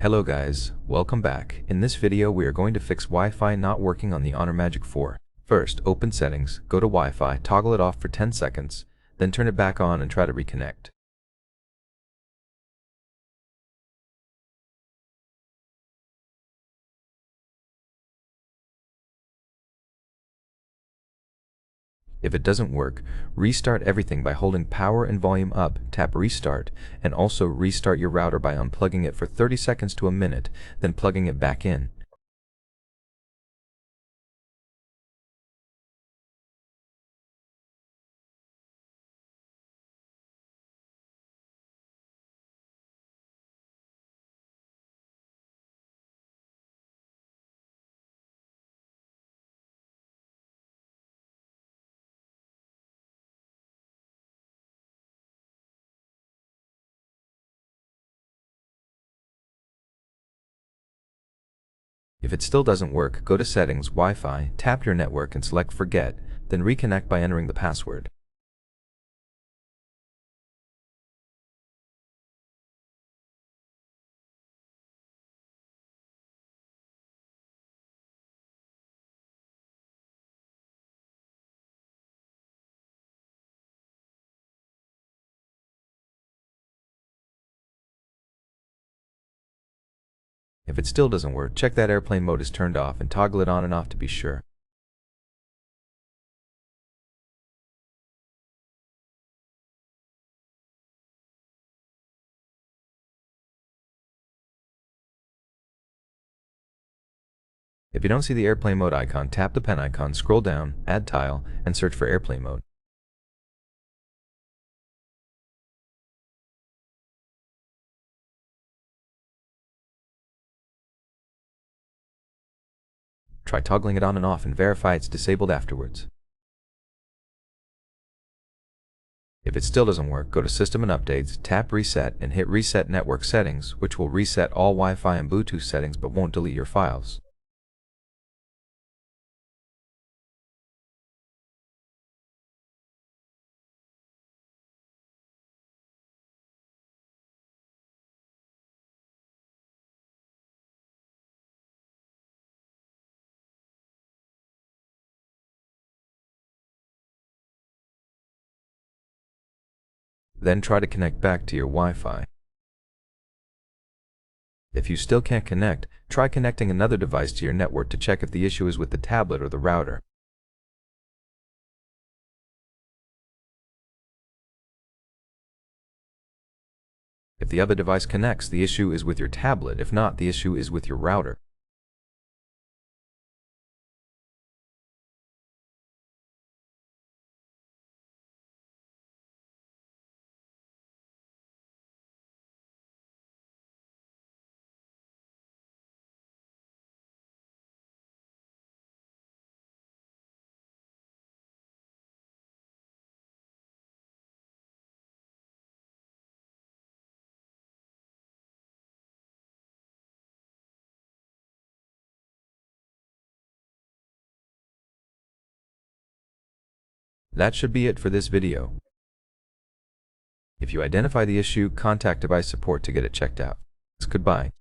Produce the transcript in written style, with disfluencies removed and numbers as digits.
Hello guys, welcome back. In this video we are going to fix Wi-Fi not working on the HONOR Magic 4. First, open settings, go to Wi-Fi, toggle it off for 10 seconds, then turn it back on and try to reconnect. If it doesn't work, restart everything by holding power and volume up, tap restart, and also restart your router by unplugging it for 30 seconds to a minute, then plugging it back in. If it still doesn't work, go to Settings, Wi-Fi, tap your network and select Forget, then reconnect by entering the password. If it still doesn't work, check that airplane mode is turned off and toggle it on and off to be sure. If you don't see the airplane mode icon, tap the pen icon, scroll down, add tile, and search for airplane mode. Try toggling it on and off and verify it's disabled afterwards. If it still doesn't work, go to System and Updates, tap Reset, and hit Reset Network Settings, which will reset all Wi-Fi and Bluetooth settings but won't delete your files. Then try to connect back to your Wi-Fi. If you still can't connect, try connecting another device to your network to check if the issue is with the tablet or the router. If the other device connects, the issue is with your tablet. If not, the issue is with your router. That should be it for this video. If you identify the issue, contact device support to get it checked out. Goodbye.